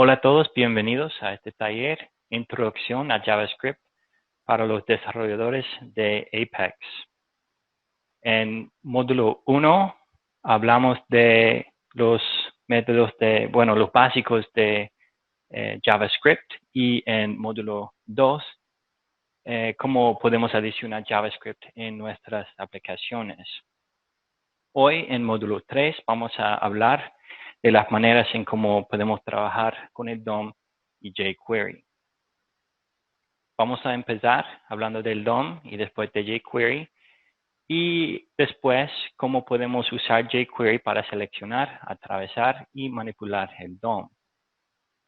Hola a todos, bienvenidos a este taller Introducción a JavaScript para los desarrolladores de Apex. En módulo 1 hablamos de los métodos los básicos de JavaScript, y en módulo 2 cómo podemos adicionar JavaScript en nuestras aplicaciones. Hoy en módulo 3 vamos a hablar de las maneras en cómo podemos trabajar con el DOM y jQuery. Vamos a empezar hablando del DOM y después de jQuery, y después cómo podemos usar jQuery para seleccionar, atravesar y manipular el DOM.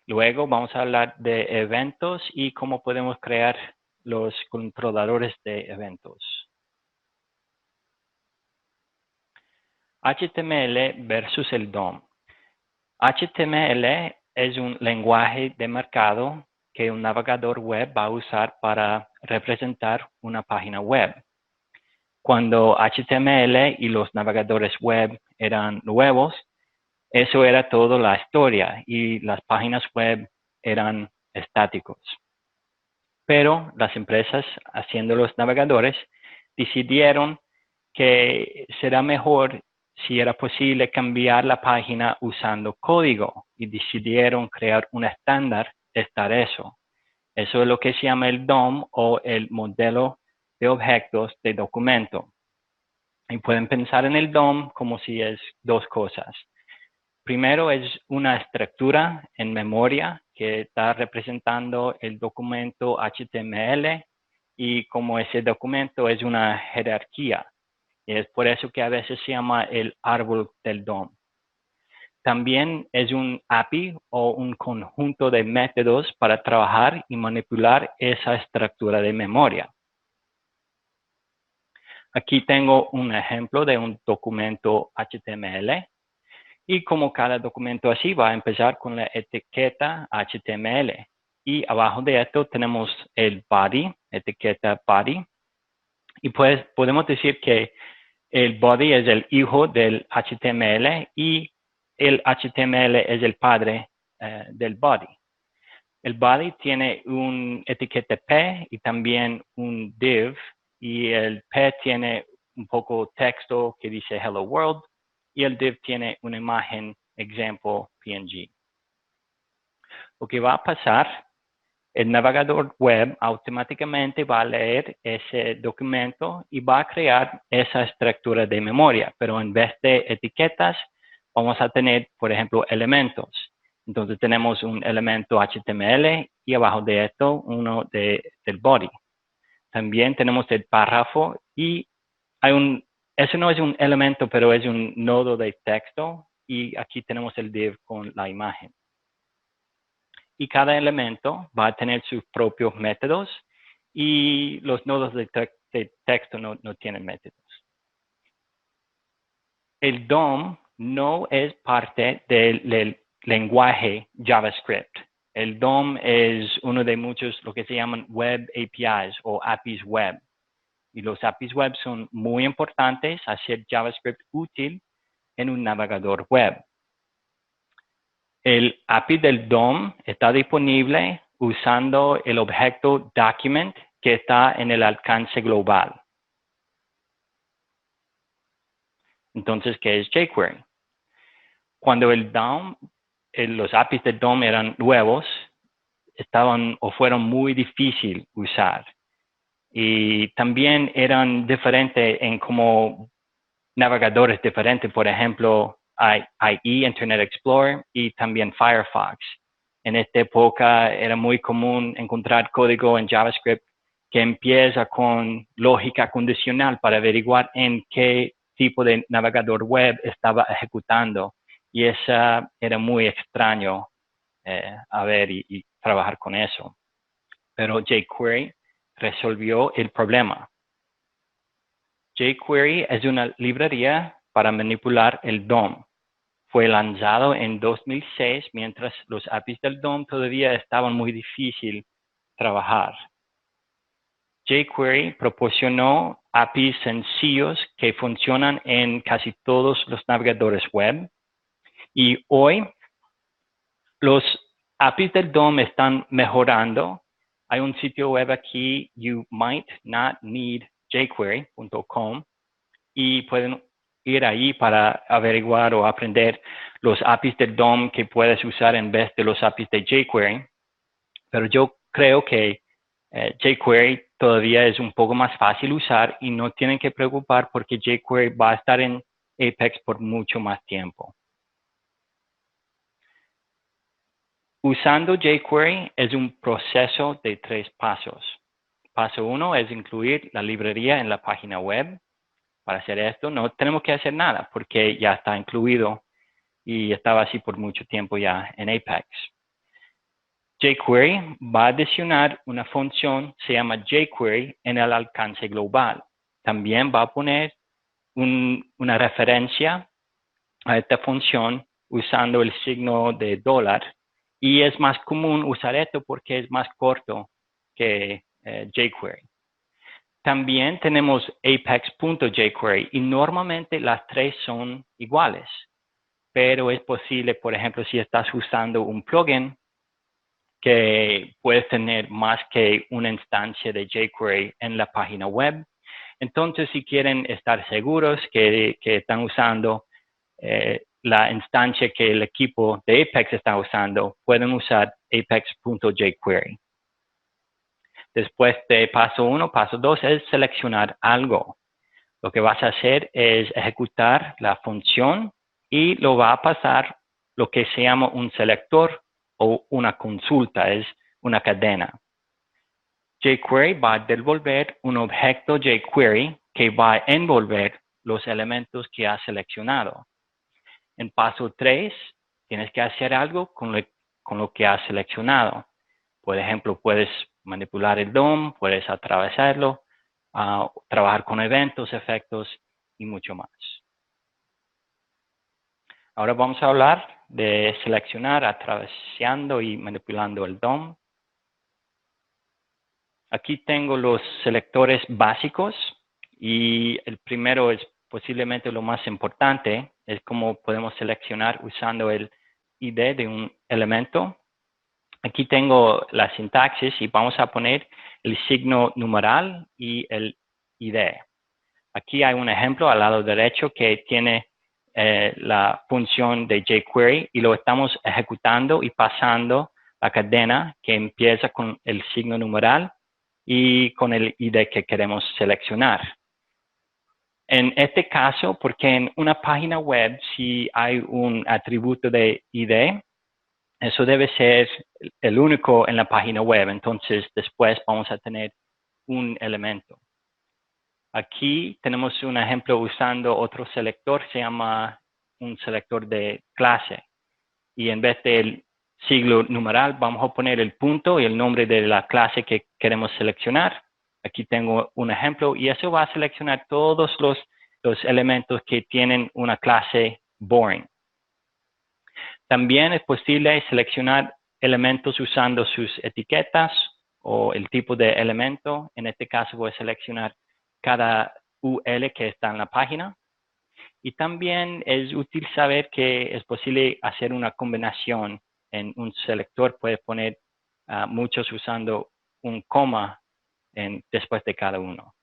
Luego vamos a hablar de eventos y cómo podemos crear los controladores de eventos. HTML versus el DOM. HTML es un lenguaje de mercado que un navegador web va a usar para representar una página web. Cuando HTML y los navegadores web eran nuevos, eso era toda la historia y las páginas web eran estáticos. Pero las empresas haciendo los navegadores decidieron que será mejor si era posible cambiar la página usando código, y decidieron crear un estándar de estar eso. Eso es lo que se llama el DOM, o el modelo de objetos de documento. Y pueden pensar en el DOM como si es dos cosas. Primero es una estructura en memoria que está representando el documento HTML, y como ese documento es una jerarquía. Y es por eso que a veces se llama el árbol del DOM. También es un API o un conjunto de métodos para trabajar y manipular esa estructura de memoria. Aquí tengo un ejemplo de un documento HTML. Y como cada documento así va a empezar con la etiqueta HTML. Y abajo de esto tenemos el body, etiqueta body. Y pues podemos decir que el body es el hijo del HTML y el HTML es el padre del body. El body tiene un etiqueta P y también un div, y el P tiene un poco texto que dice Hello World, y el div tiene una imagen example PNG. Lo que va a pasar, el navegador web automáticamente va a leer ese documento y va a crear esa estructura de memoria, pero en vez de etiquetas vamos a tener, por ejemplo, elementos. Entonces tenemos un elemento HTML y abajo de esto uno del body. También tenemos el párrafo, y eso no es un elemento, pero es un nodo de texto, y aquí tenemos el div con la imagen. Y cada elemento va a tener sus propios métodos, y los nodos de texto no tienen métodos. El DOM no es parte del lenguaje JavaScript. El DOM es uno de muchos, lo que se llaman web APIs o APIs web. Y los APIs web son muy importantes a hacer JavaScript útil en un navegador web. El API del DOM está disponible usando el objeto document que está en el alcance global. Entonces, ¿qué es jQuery? Cuando el DOM, los APIs del DOM eran nuevos, estaban o fueron muy difíciles usar. Y también eran diferentes en como navegadores diferentes. Por ejemplo, IE, Internet Explorer, y también Firefox. En esta época era muy común encontrar código en JavaScript que empieza con lógica condicional para averiguar en qué tipo de navegador web estaba ejecutando. Y esa era muy extraño a ver y trabajar con eso. Pero jQuery resolvió el problema. jQuery es una librería para manipular el DOM. Fue lanzado en 2006, mientras los APIs del DOM todavía estaban muy difíciles trabajar. jQuery proporcionó APIs sencillos que funcionan en casi todos los navegadores web. Y hoy los APIs del DOM están mejorando. Hay un sitio web aquí, youmightnotneedjQuery.com, y pueden ir ahí para averiguar o aprender los APIs del DOM que puedes usar en vez de los APIs de jQuery. Pero yo creo que jQuery todavía es un poco más fácil usar y no tienen que preocupar porque jQuery va a estar en Apex por mucho más tiempo. Usando jQuery es un proceso de 3 pasos. Paso 1 es incluir la librería en la página web. Para hacer esto no tenemos que hacer nada porque ya está incluido y estaba así por mucho tiempo ya en Apex. jQuery va a adicionar una función, se llama jQuery, en el alcance global. También va a poner una referencia a esta función usando el signo de $, y es más común usar esto porque es más corto que jQuery. También tenemos apex.jQuery y normalmente las 3 son iguales, pero es posible, por ejemplo, si estás usando un plugin, que puedes tener más que una instancia de jQuery en la página web. Entonces, si quieren estar seguros que están usando la instancia que el equipo de Apex está usando, pueden usar apex.jQuery. Después de paso 1, paso 2 es seleccionar algo. Lo que vas a hacer es ejecutar la función y lo va a pasar lo que se llama un selector o una consulta, es una cadena. jQuery va a devolver un objeto jQuery que va a envolver los elementos que has seleccionado. En paso 3, tienes que hacer algo con lo que has seleccionado. Por ejemplo, puedes manipular el DOM, puedes atravesarlo, trabajar con eventos, efectos y mucho más. Ahora vamos a hablar de seleccionar, atravesando y manipulando el DOM. Aquí tengo los selectores básicos y el primero es posiblemente lo más importante, es cómo podemos seleccionar usando el ID de un elemento. Aquí tengo la sintaxis y vamos a poner el signo numeral y el ID. Aquí hay un ejemplo al lado derecho que tiene la función de jQuery y lo estamos ejecutando y pasando la cadena que empieza con el signo numeral y con el ID que queremos seleccionar. En este caso, porque en una página web, si hay un atributo de ID, eso debe ser el único en la página web. Entonces, después vamos a tener un elemento. Aquí tenemos un ejemplo usando otro selector, se llama un selector de clase. Y en vez del signo numeral, vamos a poner el punto y el nombre de la clase que queremos seleccionar. Aquí tengo un ejemplo y eso va a seleccionar todos los elementos que tienen una clase boring. También es posible seleccionar elementos usando sus etiquetas o el tipo de elemento. En este caso voy a seleccionar cada UL que está en la página. Y también es útil saber que es posible hacer una combinación en un selector. Puede poner muchos usando un coma después de cada uno.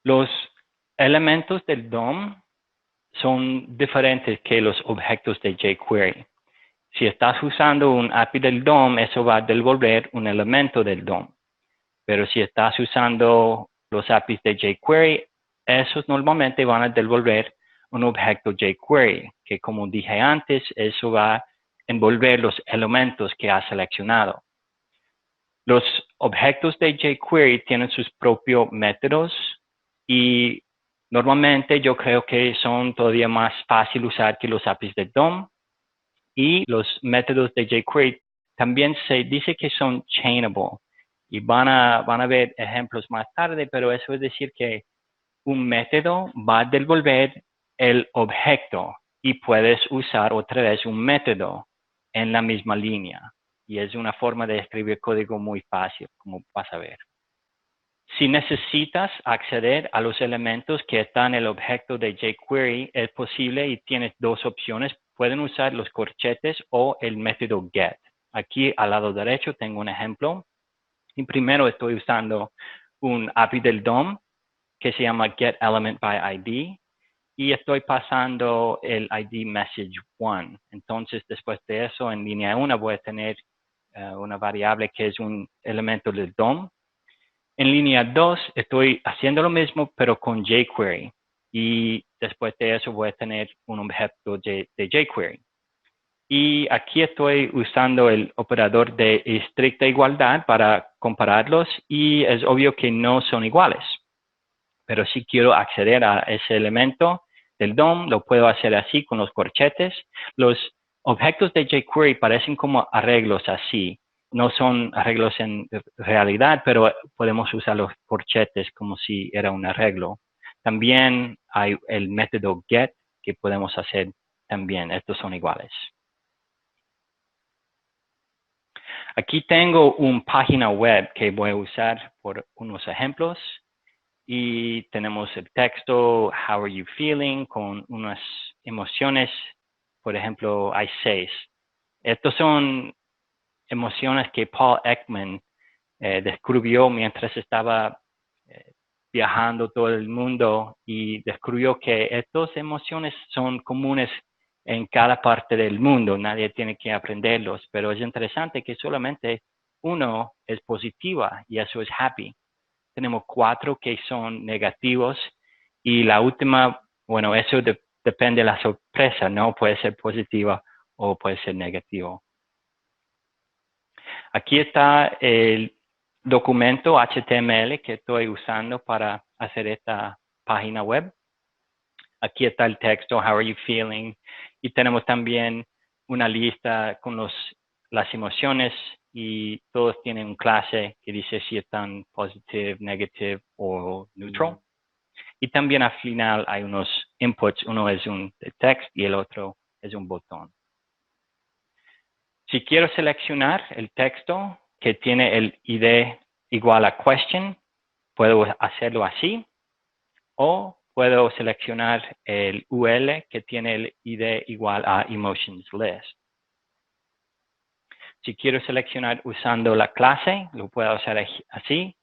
Los elementos del DOM son diferentes que los objetos de jQuery. Si estás usando un API del DOM, eso va a devolver un elemento del DOM. Pero si estás usando los APIs de jQuery, esos normalmente van a devolver un objeto jQuery, que como dije antes, eso va a envolver los elementos que has seleccionado. Los objetos de jQuery tienen sus propios métodos y normalmente yo creo que son todavía más fácil usar que los APIs de DOM. Y los métodos de jQuery también se dice que son chainable. Y van a ver ejemplos más tarde, pero eso es decir que un método va a devolver el objeto y puedes usar otra vez un método en la misma línea. Y es una forma de escribir código muy fácil, como vas a ver. Si necesitas acceder a los elementos que están en el objeto de jQuery, es posible y tienes dos opciones. Pueden usar los corchetes o el método get. Aquí al lado derecho tengo un ejemplo. Y primero estoy usando un API del DOM que se llama getElementById y estoy pasando el ID message 1. Entonces, después de eso, en línea 1 voy a tener una variable que es un elemento del DOM. En línea 2 estoy haciendo lo mismo, pero con jQuery. Y después de eso voy a tener un objeto de jQuery. Y aquí estoy usando el operador de estricta igualdad para compararlos y es obvio que no son iguales. Pero si quiero acceder a ese elemento del DOM, lo puedo hacer así con los corchetes. Los objetos de jQuery parecen como arreglos así. No son arreglos en realidad, pero podemos usar los corchetes como si era un arreglo. También hay el método get que podemos hacer también. Estos son iguales. Aquí tengo una página web que voy a usar por unos ejemplos. Y tenemos el texto, how are you feeling, con unas emociones. Por ejemplo, hay 6. Estos son emociones que Paul Ekman descubrió mientras estaba viajando todo el mundo y descubrió que estas emociones son comunes en cada parte del mundo. Nadie tiene que aprenderlos, pero es interesante que solamente uno es positiva y eso es happy. Tenemos 4 que son negativos y la última, bueno, eso depende de la sorpresa, ¿no? Puede ser positiva o puede ser negativo. Aquí está el documento HTML que estoy usando para hacer esta página web. Aquí está el texto, how are you feeling? Y tenemos también una lista con las emociones y todos tienen una clase que dice si están positive, negative o neutral. Y también al final hay unos inputs, uno es un text y el otro es un botón. Si quiero seleccionar el texto que tiene el ID igual a question, puedo hacerlo así, o puedo seleccionar el UL que tiene el ID igual a emotions list. Si quiero seleccionar usando la clase, lo puedo hacer así.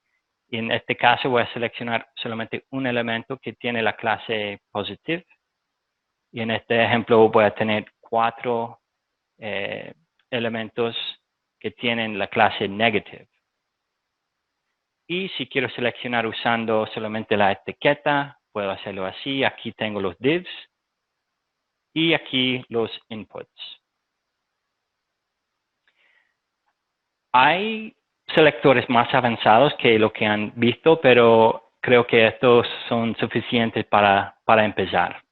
Y en este caso voy a seleccionar solamente un elemento que tiene la clase positive. Y en este ejemplo voy a tener 4 elementos que tienen la clase negative. Y si quiero seleccionar usando solamente la etiqueta, puedo hacerlo así. Aquí tengo los divs y aquí los inputs. Hay selectores más avanzados que lo que han visto, pero creo que estos son suficientes para empezar.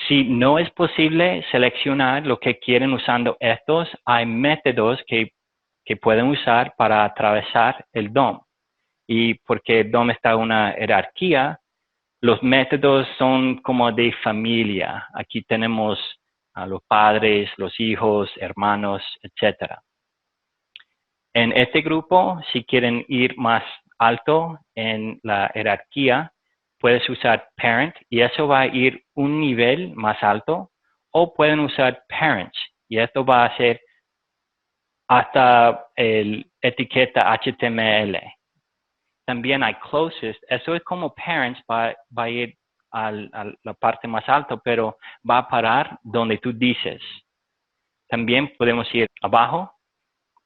Si no es posible seleccionar lo que quieren usando estos, hay métodos que pueden usar para atravesar el DOM. Y porque el DOM está en una jerarquía, los métodos son como de familia. Aquí tenemos a los padres, los hijos, hermanos, etc. En este grupo, si quieren ir más alto en la jerarquía, puedes usar parent y eso va a ir un nivel más alto, o pueden usar parents y esto va a ser hasta el etiqueta HTML. También hay closest, eso es como parents, va a ir a la parte más alta, pero va a parar donde tú dices. También podemos ir abajo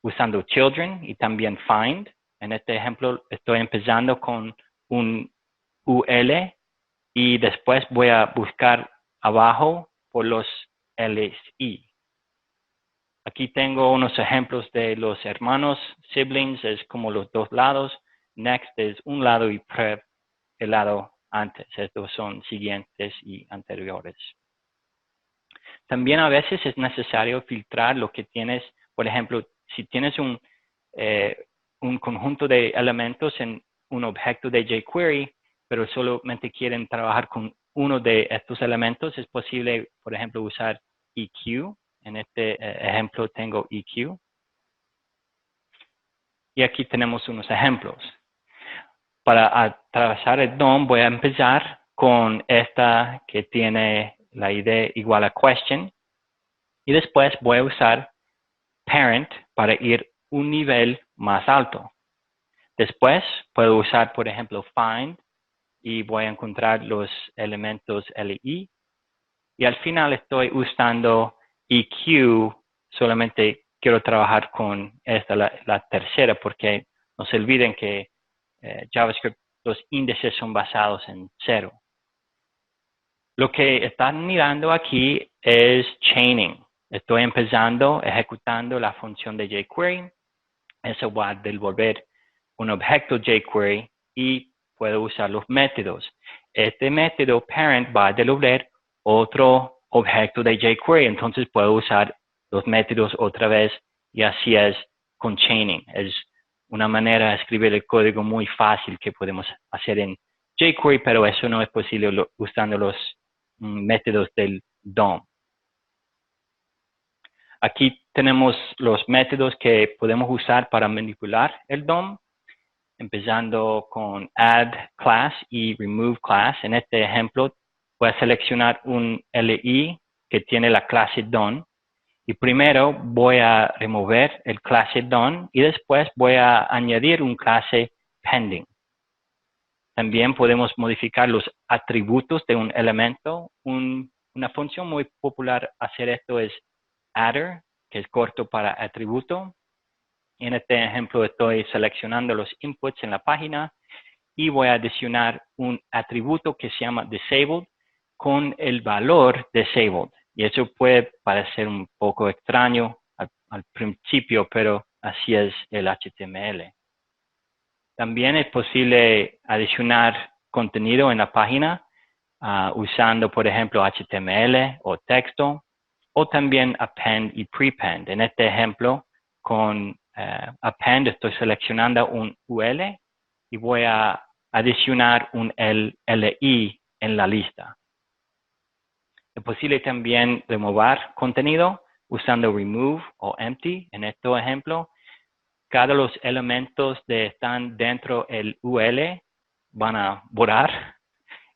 usando children y también find. En este ejemplo estoy empezando con un UL y después voy a buscar abajo por los LSI. Aquí tengo unos ejemplos de los hermanos, siblings, es como los dos lados. Next es un lado y prev el lado antes. Estos son siguientes y anteriores. También a veces es necesario filtrar lo que tienes. Por ejemplo, si tienes un conjunto de elementos en un objeto de jQuery, pero solamente quieren trabajar con uno de estos elementos, es posible, por ejemplo, usar EQ. En este ejemplo tengo EQ. Y aquí tenemos unos ejemplos. para atravesar el DOM voy a empezar con esta que tiene la ID igual a question. Y después voy a usar parent para ir un nivel más alto. Después puedo usar, por ejemplo, find y voy a encontrar los elementos LI. Y al final estoy usando EQ, solamente quiero trabajar con esta, la tercera, porque no se olviden que JavaScript, los índices son basados en 0. Lo que están mirando aquí es chaining. Estoy empezando, ejecutando la función de jQuery. Eso va a devolver un objeto jQuery y puedo usar los métodos. Este método parent va a devolver otro objeto de jQuery. Entonces puedo usar los métodos otra vez y así es con chaining. Es una manera de escribir el código muy fácil que podemos hacer en jQuery, pero eso no es posible usando los métodos del DOM. Aquí tenemos los métodos que podemos usar para manipular el DOM, empezando con add class y remove class. En este ejemplo, voy a seleccionar un LI que tiene la clase DOM. Y primero voy a remover el clase DOM y después voy a añadir un clase pending. También podemos modificar los atributos de un elemento. Una función muy popular hacer esto es adder, que es corto para atributo. En este ejemplo estoy seleccionando los inputs en la página y voy a adicionar un atributo que se llama disabled con el valor disabled. Y eso puede parecer un poco extraño al principio, pero así es el HTML. También es posible adicionar contenido en la página usando, por ejemplo, HTML o texto, o también append y prepend. En este ejemplo, con append estoy seleccionando un UL y voy a adicionar un LI en la lista. Es posible también remover contenido usando remove o empty. En este ejemplo, cada los elementos que están dentro del UL van a borrar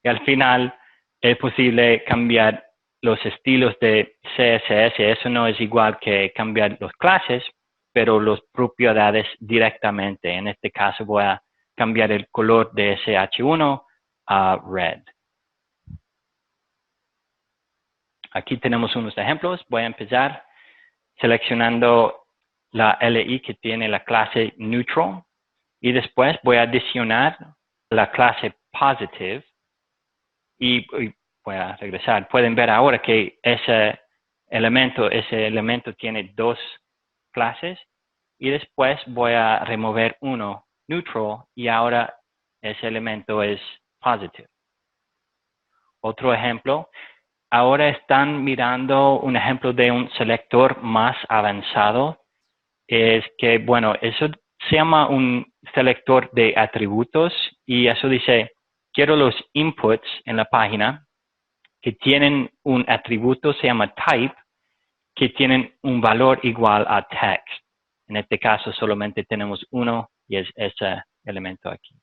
y al final es posible cambiar los estilos de CSS. Eso no es igual que cambiar las clases, pero las propiedades directamente. En este caso voy a cambiar el color de SH1 a red. Aquí tenemos unos ejemplos. Voy a empezar seleccionando la LI que tiene la clase neutral y después voy a adicionar la clase positive y voy a regresar. Pueden ver ahora que ese elemento tiene dos clases y después voy a remover uno neutral y ahora ese elemento es positive. Otro ejemplo. Ahora están mirando un ejemplo de un selector más avanzado. Es que, bueno, eso se llama un selector de atributos y eso dice, quiero los inputs en la página que tienen un atributo, se llama type, que tienen un valor igual a text. En este caso solamente tenemos uno y es ese elemento aquí.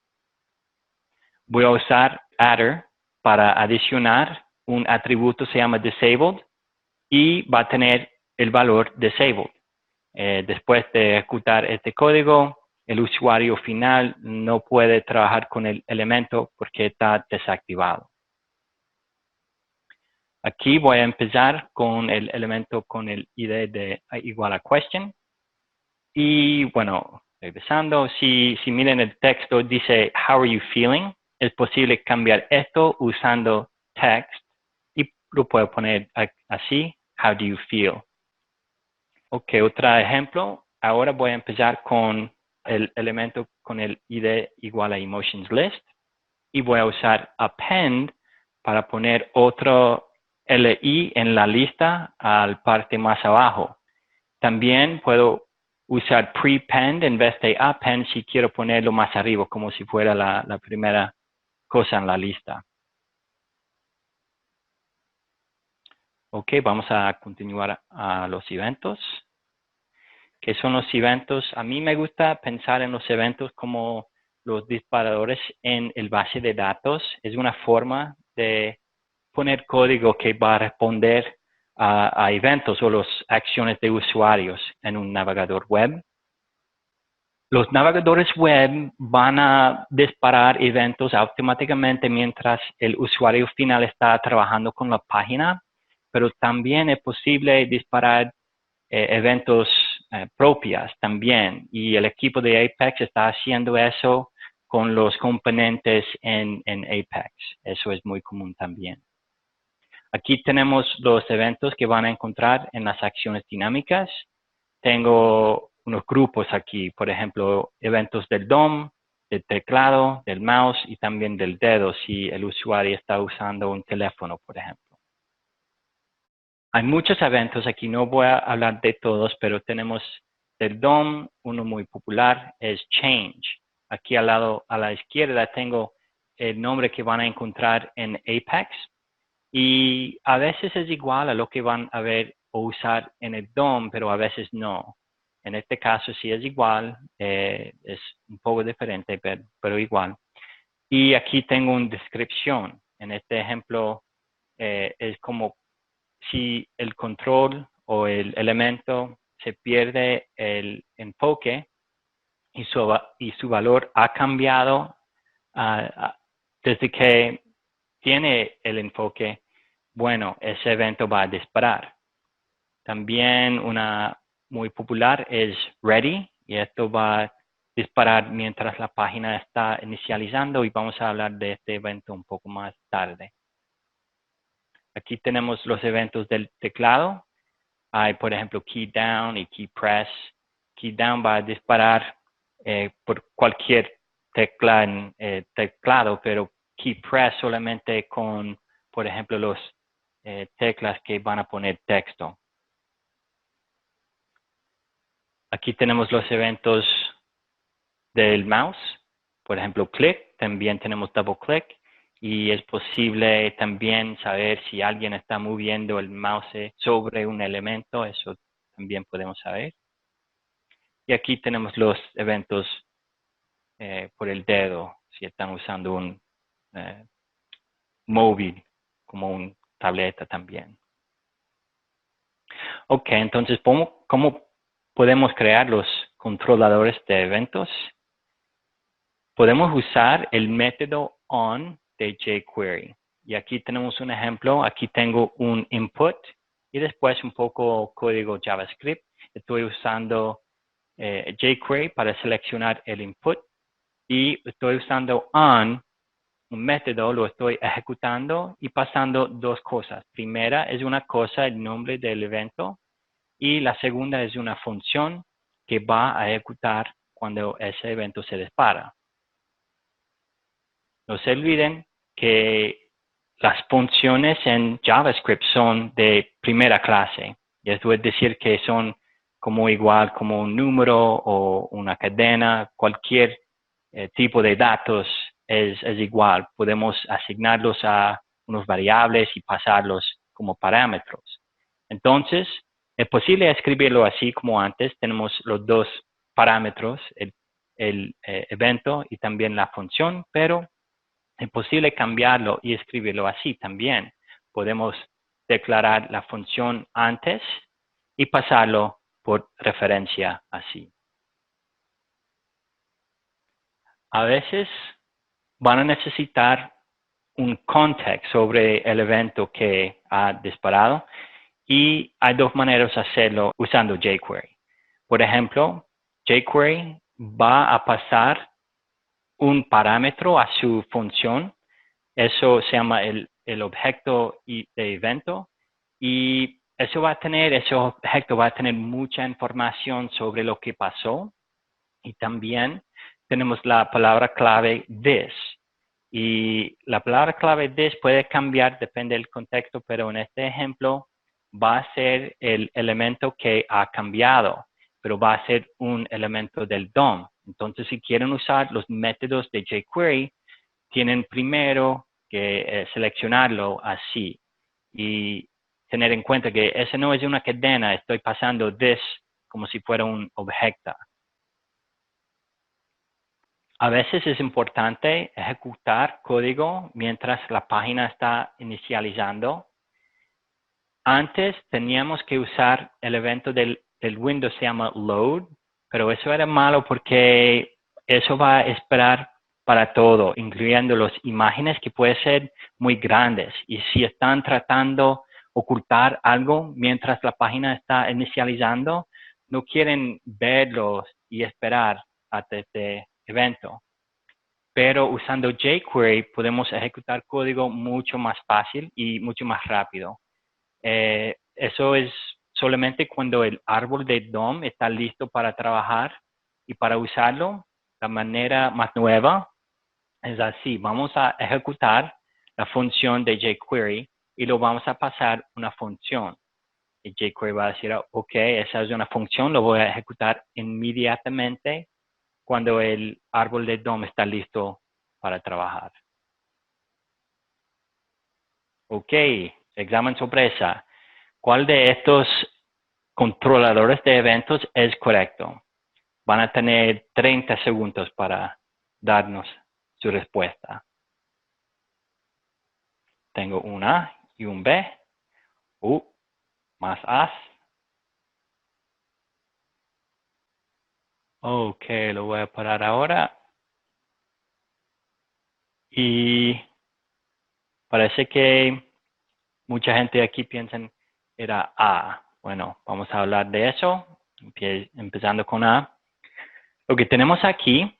Voy a usar adder para adicionar un atributo, se llama disabled, y va a tener el valor disabled. Después de ejecutar este código, el usuario final no puede trabajar con el elemento porque está desactivado. Aquí voy a empezar con el elemento con el ID de igual a question. Y bueno, regresando, si miren el texto, dice, how are you feeling? Es posible cambiar esto usando text y lo puedo poner así, how do you feel? Ok, otro ejemplo. Ahora voy a empezar con el elemento con el ID igual a emotions list y voy a usar append para poner otro LI en la lista al parte más abajo. También puedo usar prepend en vez de append si quiero ponerlo más arriba, como si fuera la primera cosa en la lista. Ok, vamos a continuar a los eventos. ¿Qué son los eventos? A mí me gusta pensar en los eventos como los disparadores en el base de datos. Es una forma de poner código que va a responder a eventos o las acciones de usuarios en un navegador web. Los navegadores web van a disparar eventos automáticamente mientras el usuario final está trabajando con la página, pero también es posible disparar eventos propias también. Y el equipo de Apex está haciendo eso con los componentes en Apex. Eso es muy común también. Aquí tenemos los eventos que van a encontrar en las acciones dinámicas. Tengo unos grupos aquí, por ejemplo, eventos del DOM, del teclado, del mouse y también del dedo si el usuario está usando un teléfono, por ejemplo. Hay muchos eventos aquí, no voy a hablar de todos, pero tenemos del DOM, uno muy popular es Change. Aquí al lado, a la izquierda, tengo el nombre que van a encontrar en Apex y a veces es igual a lo que van a ver o usar en el DOM, pero a veces no. En este caso sí es igual, es un poco diferente, pero igual. Y aquí tengo una descripción. En este ejemplo es como si el control o el elemento se pierde el enfoque y su valor ha cambiado desde que tiene el enfoque, bueno, ese evento va a disparar. También una muy popular es ready y esto va a disparar mientras la página está inicializando y vamos a hablar de este evento un poco más tarde. Aquí tenemos los eventos del teclado. Hay, por ejemplo, key down y key press. Key down va a disparar por cualquier tecla en teclado, pero key press solamente con, por ejemplo, los teclas que van a poner texto. Aquí tenemos los eventos del mouse. Por ejemplo, click. También tenemos double click. Y es posible también saber si alguien está moviendo el mouse sobre un elemento. Eso también podemos saber. Y aquí tenemos los eventos por el dedo, si están usando un móvil como un tableta también. Ok, entonces, ¿cómo podemos crear los controladores de eventos? Podemos usar el método on de jQuery. Y aquí tenemos un ejemplo. Aquí tengo un input y después un poco código JavaScript. Estoy usando jQuery para seleccionar el input y estoy usando on, un método, lo estoy ejecutando y pasando dos cosas. Primera es una cosa, el nombre del evento, y la segunda es una función que va a ejecutar cuando ese evento se dispara. No se olviden que las funciones en JavaScript son de primera clase. Y esto es decir que son como igual como un número o una cadena, cualquier tipo de datos es igual. Podemos asignarlos a unos variables y pasarlos como parámetros. Entonces, es posible escribirlo así como antes. Tenemos los dos parámetros, el evento y también la función, pero es posible cambiarlo y escribirlo así también. Podemos declarar la función antes y pasarlo por referencia así. A veces van a necesitar un context sobre el evento que ha disparado y hay dos maneras de hacerlo usando jQuery. Por ejemplo, jQuery va a pasar un parámetro a su función. Eso se llama el objeto de evento y ese objeto va a tener mucha información sobre lo que pasó y también tenemos la palabra clave this. Y la palabra clave this puede cambiar, depende del contexto, pero en este ejemplo va a ser el elemento que ha cambiado, pero va a ser un elemento del DOM. Entonces, si quieren usar los métodos de jQuery, tienen primero que seleccionarlo así y tener en cuenta que ese no es una cadena, estoy pasando this como si fuera un objeto. A veces es importante ejecutar código mientras la página está inicializando. Antes teníamos que usar el evento del Windows, se llama load, pero eso era malo porque eso va a esperar para todo, incluyendo las imágenes que pueden ser muy grandes. Y si están tratando de ocultar algo mientras la página está inicializando, no quieren verlos y esperar hasta este evento. Pero usando jQuery podemos ejecutar código mucho más fácil y mucho más rápido. Eso es solamente cuando el árbol de DOM está listo para trabajar y para usarlo. La manera más nueva es así. Vamos a ejecutar la función de jQuery y lo vamos a pasar una función. Y jQuery va a decir, ok, esa es una función, lo voy a ejecutar inmediatamente cuando el árbol de DOM está listo para trabajar. Ok, examen sorpresa. ¿Cuál de estos controladores de eventos es correcto? Van a tener 30 segundos para darnos su respuesta. Tengo un A y un B. Más A's. Ok, lo voy a parar ahora. Y parece que mucha gente aquí piensa era A. Bueno, vamos a hablar de eso, empezando con A. Lo que tenemos aquí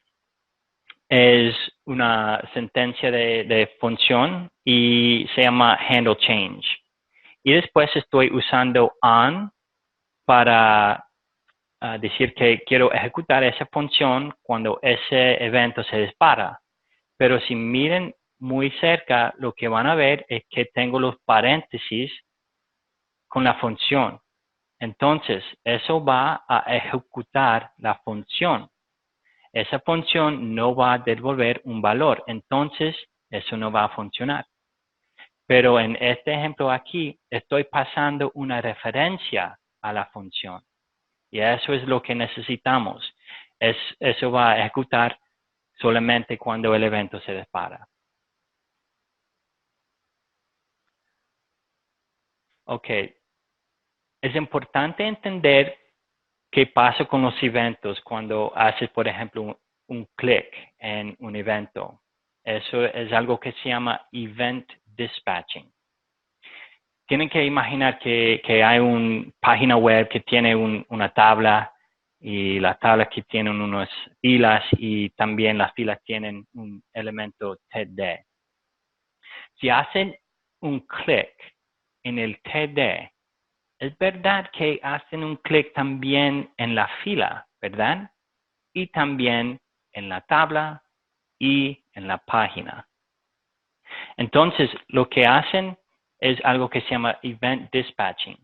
es una sentencia de función y se llama handle change. Y después estoy usando on para decir que quiero ejecutar esa función cuando ese evento se dispara. Pero si miren muy cerca, lo que van a ver es que tengo los paréntesis con la función. Entonces, eso va a ejecutar la función. Esa función no va a devolver un valor, entonces eso no va a funcionar. Pero en este ejemplo aquí, estoy pasando una referencia a la función. Y eso es lo que necesitamos. Eso va a ejecutar solamente cuando el evento se dispara. Ok. Es importante entender qué pasa con los eventos cuando haces, por ejemplo, un clic en un evento. Eso es algo que se llama event dispatching. Tienen que imaginar que hay una página web que tiene una tabla y las tablas que tienen unas filas y también las filas tienen un elemento TD. Si hacen un clic en el TD, es verdad que hacen un clic también en la fila, ¿verdad? Y también en la tabla y en la página. Entonces, lo que hacen es algo que se llama event dispatching.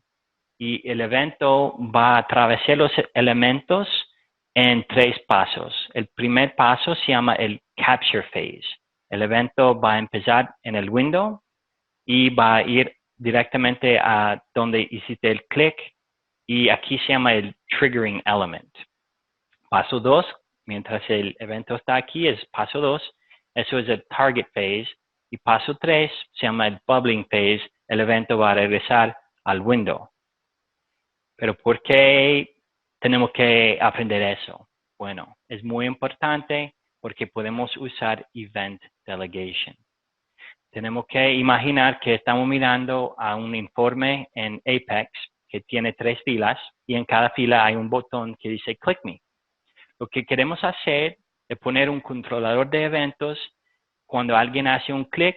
Y el evento va a atravesar los elementos en 3 pasos. El primer paso se llama el capture phase. El evento va a empezar en el window y va a ir directamente a donde hiciste el clic y aquí se llama el triggering element. Paso 2, mientras el evento está aquí, es paso 2, eso es el target phase. Y paso 3 se llama el bubbling phase, el evento va a regresar al window. Pero ¿por qué tenemos que aprender eso? Bueno, es muy importante porque podemos usar event delegation. Tenemos que imaginar que estamos mirando a un informe en Apex que tiene 3 filas y en cada fila hay un botón que dice Click Me. Lo que queremos hacer es poner un controlador de eventos. Cuando alguien hace un clic,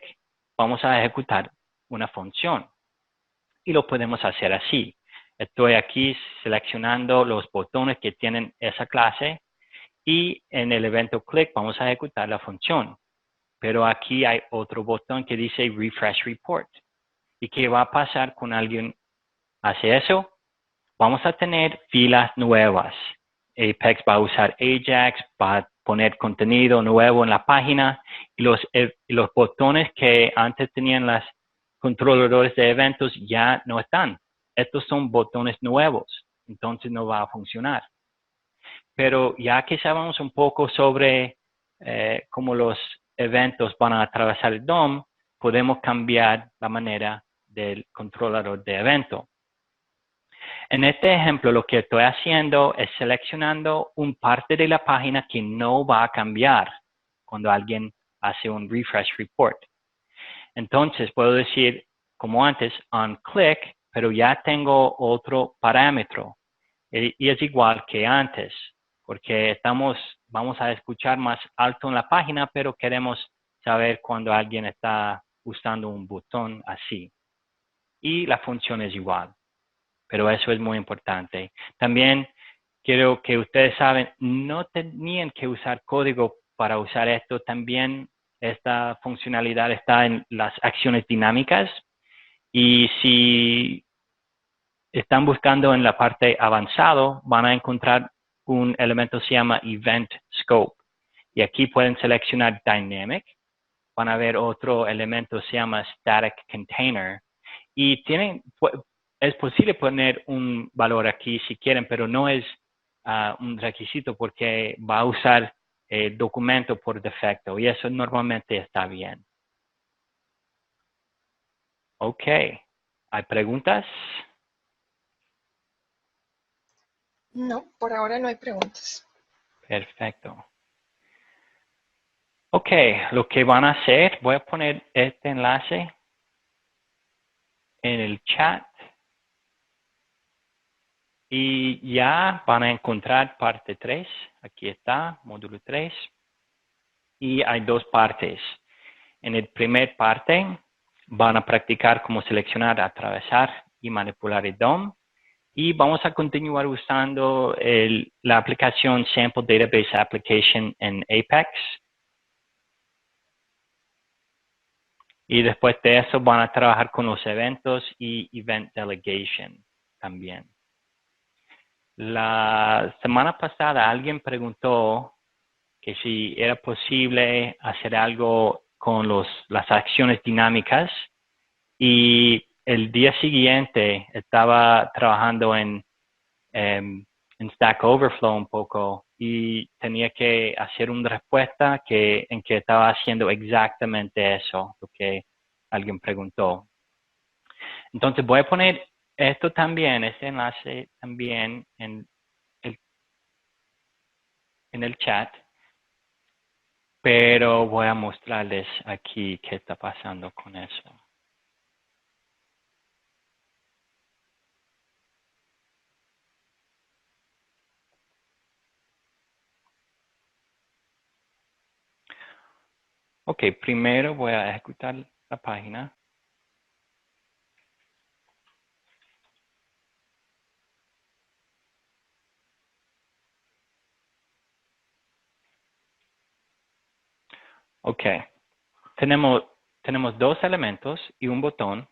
vamos a ejecutar una función. Y lo podemos hacer así. Estoy aquí seleccionando los botones que tienen esa clase y en el evento click vamos a ejecutar la función. Pero aquí hay otro botón que dice Refresh Report. ¿Y qué va a pasar cuando alguien hace eso? Vamos a tener filas nuevas. Apex va a usar Ajax, va a poner contenido nuevo en la página y los botones que antes tenían los controladores de eventos ya no están. Estos son botones nuevos, entonces no va a funcionar. Pero ya que sabemos un poco sobre como los eventos van a atravesar el DOM, podemos cambiar la manera del controlador de evento. En este ejemplo, lo que estoy haciendo es seleccionando un parte de la página que no va a cambiar cuando alguien hace un refresh report. Entonces, puedo decir, como antes, on click, pero ya tengo otro parámetro. Y es igual que antes, porque vamos a escuchar más alto en la página, pero queremos saber cuando alguien está usando un botón así. Y la función es igual, pero eso es muy importante. También quiero que ustedes saben, no tenían que usar código para usar esto. También esta funcionalidad está en las acciones dinámicas. Y si están buscando en la parte avanzado, van a encontrar un elemento que se llama Event Scope. Y aquí pueden seleccionar Dynamic. Van a ver otro elemento que se llama Static Container. Y es posible poner un valor aquí si quieren, pero no es un requisito porque va a usar el documento por defecto. Y eso normalmente está bien. Ok. ¿Hay preguntas? No, por ahora no hay preguntas. Perfecto. Ok, lo que van a hacer, voy a poner este enlace en el chat y ya van a encontrar parte 3. Aquí está, módulo 3. Y hay dos partes. En el primer parte van a practicar cómo seleccionar, atravesar y manipular el DOM. Y vamos a continuar usando la aplicación Sample Database Application en Apex. Y después de eso van a trabajar con los eventos y Event Delegation también. La semana pasada alguien preguntó que si era posible hacer algo con las acciones dinámicas y el día siguiente estaba trabajando en Stack Overflow un poco y tenía que hacer una respuesta en que estaba haciendo exactamente eso, lo que alguien preguntó. Entonces voy a poner esto también, este enlace también en el chat, pero voy a mostrarles aquí qué está pasando con eso. Ok, primero voy a ejecutar la página. Ok, tenemos dos elementos y un botón.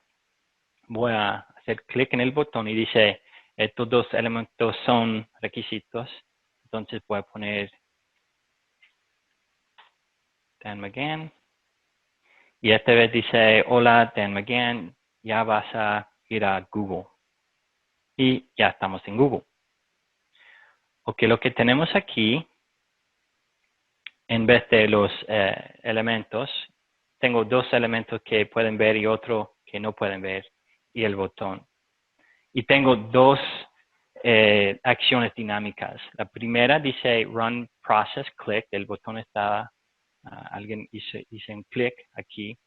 Voy a hacer clic en el botón y dice, estos dos elementos son requisitos. Entonces voy a poner Dan McGann. Y esta vez dice, hola Dan McGann, ya vas a ir a Google. Y ya estamos en Google. Ok, lo que tenemos aquí, en vez de los elementos, tengo dos elementos que pueden ver y otro que no pueden ver, y el botón. Y tengo dos acciones dinámicas. La primera dice Run Process Click, el botón está, alguien hizo un clic aquí.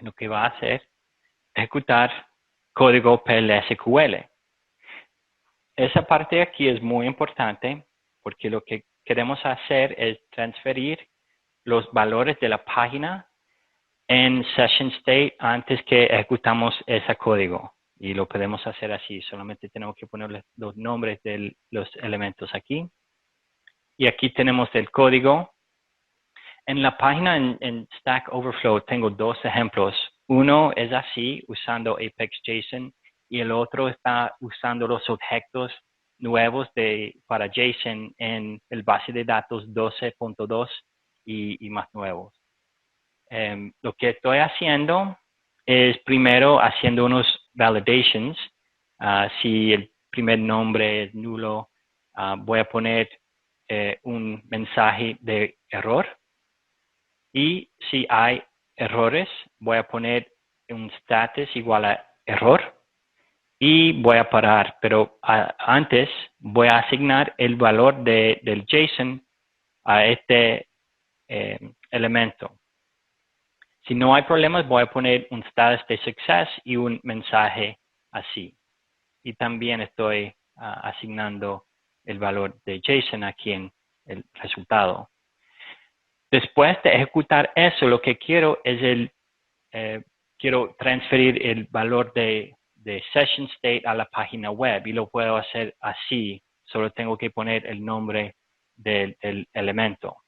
Lo que va a hacer, ejecutar código PLSQL. Esa parte aquí es muy importante porque lo que queremos hacer es transferir los valores de la página en Session State antes que ejecutamos ese código. Y lo podemos hacer así. Solamente tenemos que poner los nombres de los elementos aquí. Y aquí tenemos el código. En la página en Stack Overflow tengo dos ejemplos. Uno es así, usando Apex JSON, y el otro está usando los objetos nuevos para JSON en el base de datos 12.2 y más nuevos. Lo que estoy haciendo es primero haciendo unos validations. Si el primer nombre es nulo, voy a poner un mensaje de error Y si hay errores, voy a poner un status igual a error y voy a parar. Pero antes voy a asignar el valor del JSON a este elemento. Si no hay problemas, voy a poner un status de success y un mensaje así. Y también estoy asignando el valor de JSON aquí en el resultado. Después de ejecutar eso, lo que quiero es quiero transferir el valor de session state a la página web y lo puedo hacer así. Solo tengo que poner el nombre del elemento.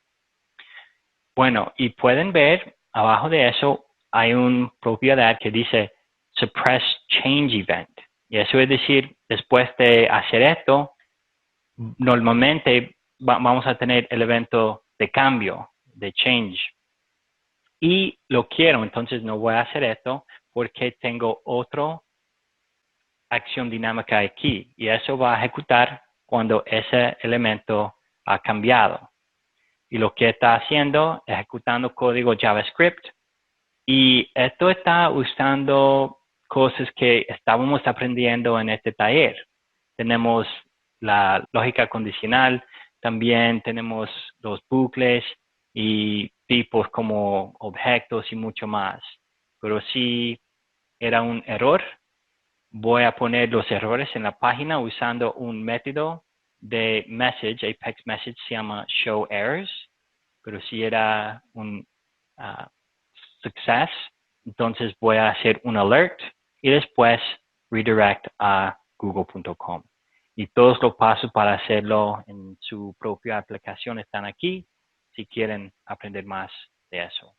Bueno, y pueden ver abajo de eso hay una propiedad que dice suppress change event. Y eso es decir, después de hacer esto, normalmente vamos a tener el evento de cambio, de change. Y lo quiero, entonces no voy a hacer esto porque tengo otra acción dinámica aquí. Y eso va a ejecutar cuando ese elemento ha cambiado. Y lo que está haciendo, ejecutando código JavaScript. Y esto está usando cosas que estábamos aprendiendo en este taller. Tenemos la lógica condicional, también tenemos los bucles y tipos como objetos y mucho más. Pero si era un error, voy a poner los errores en la página usando un método de message, Apex Message se llama show errors, pero si era un success, entonces voy a hacer un alert y después redirect a google.com. Y todos los pasos para hacerlo en su propia aplicación están aquí, si quieren aprender más de eso.